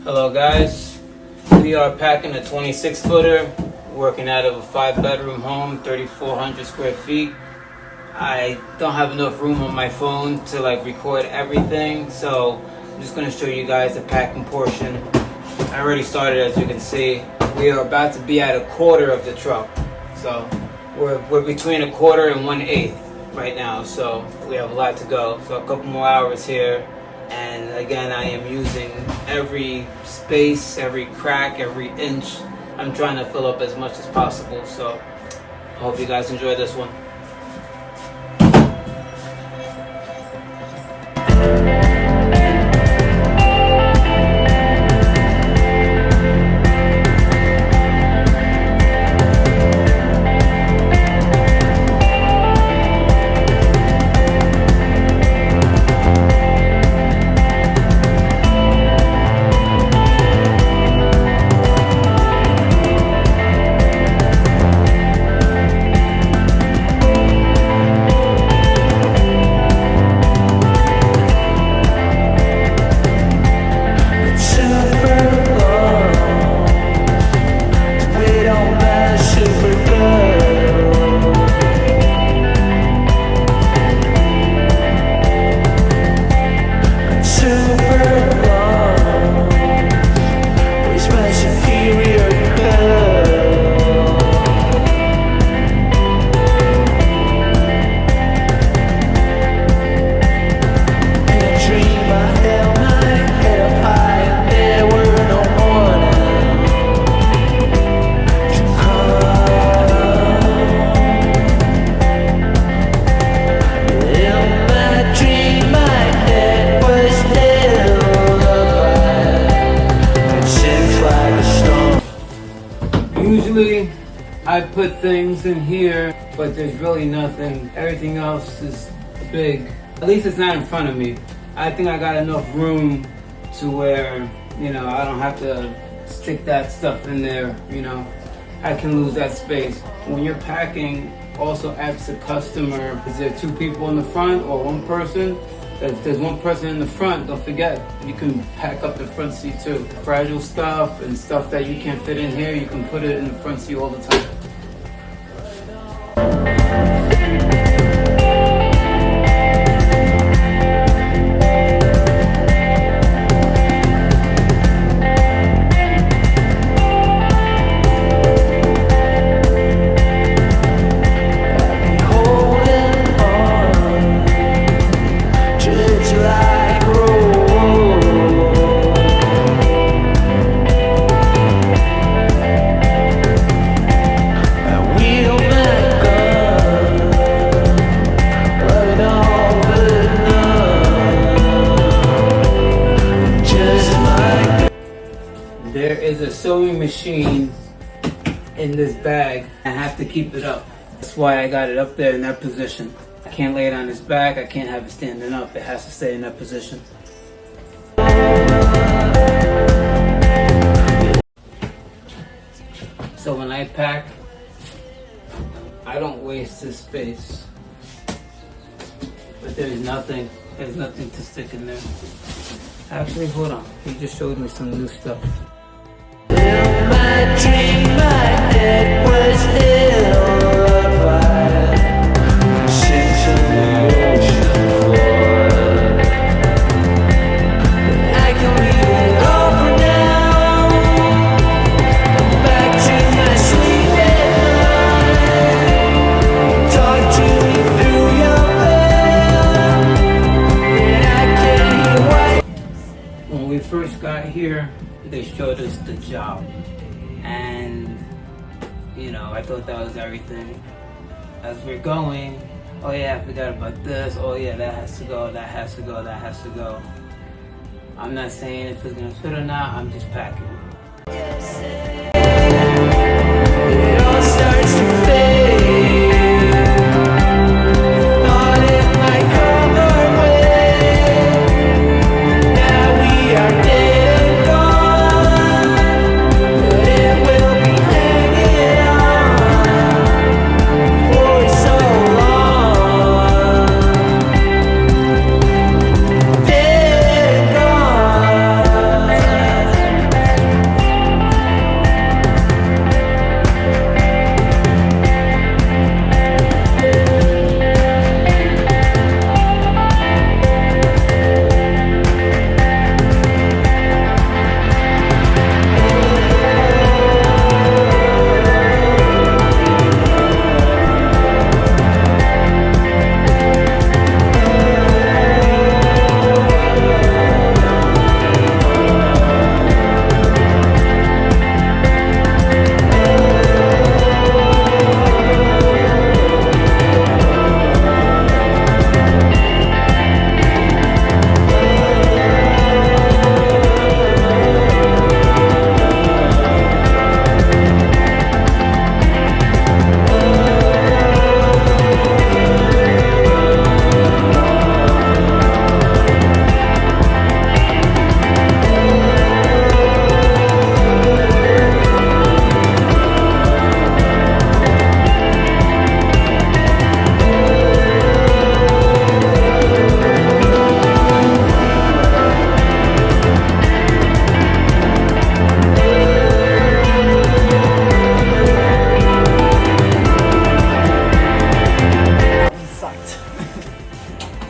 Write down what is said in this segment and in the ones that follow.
Hello guys, we are packing a 26 footer, working out of a 5-bedroom home, 3,400 square feet. I don't have enough room on my phone to record everything, so I'm just going to show you guys the packing portion. I already started, as you can see. We are about to be at a quarter of the truck, so we're between a quarter and 1/8 right now, so we have a lot to go. So a couple more hours here, and again I am using every space, every crack, every inch. I'm trying to fill up as much as possible, so I hope you guys enjoy this one. Usually I put things in here, but there's really nothing. Everything else is big. At least it's not in front of me. I think I got enough room to where, I don't have to stick that stuff in there, I can lose that space. When you're packing, also ask the customer, is there 2 people in the front or 1 person? If there's 1 person in the front, don't forget, you can pack up the front seat too. Fragile stuff and stuff that you can't fit in here, you can put it in the front seat all the time. There is a sewing machine in this bag. I have to keep it up. That's why I got it up there in that position. I can't lay it on its back. I can't have it standing up. It has to stay in that position. So when I pack, I don't waste this space. But there's nothing to stick in there. Actually, hold on. He just showed me some new stuff. My dream, my head was ill-advised. Sink to the ocean floor. I can leave it all for now. Back to my sleep at night. Talk to me through your bed. And I can't hear why. When we first got here, they showed us the job, and I thought that was everything. As we're going, oh yeah, I forgot about this, oh yeah, that has to go, that has to go, that has to go. I'm not saying if it's gonna fit or not, I'm just packing. It all starts to fade. Thought it might come our way. Now we are dead and gone, but it will be hanging on for so long. Dead and gone.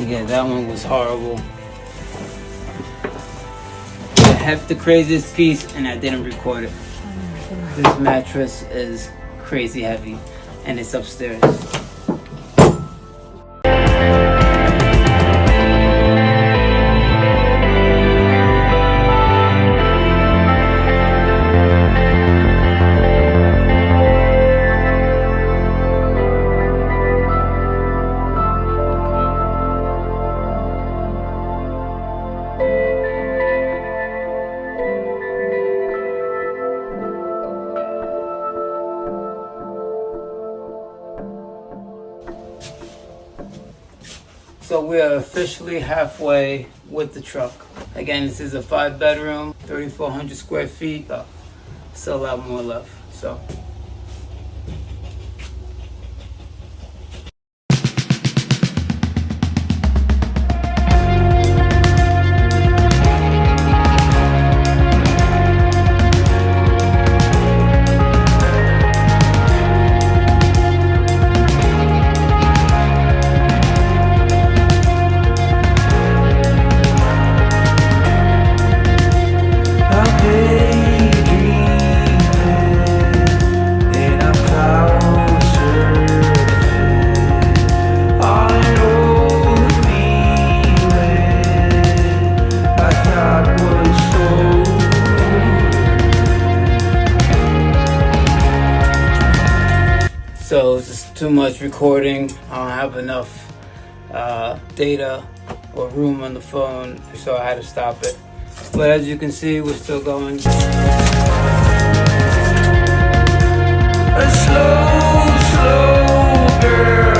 Yeah, that one was horrible. I have the craziest piece and I didn't record it. This mattress is crazy heavy and it's upstairs. So we are officially halfway with the truck. Again, this is a 5-bedroom, 3,400 square feet. Still a lot more left. So. So it's just too much recording. I don't have enough data or room on the phone, so I had to stop it. But as you can see, we're still going. A slow, slow girl.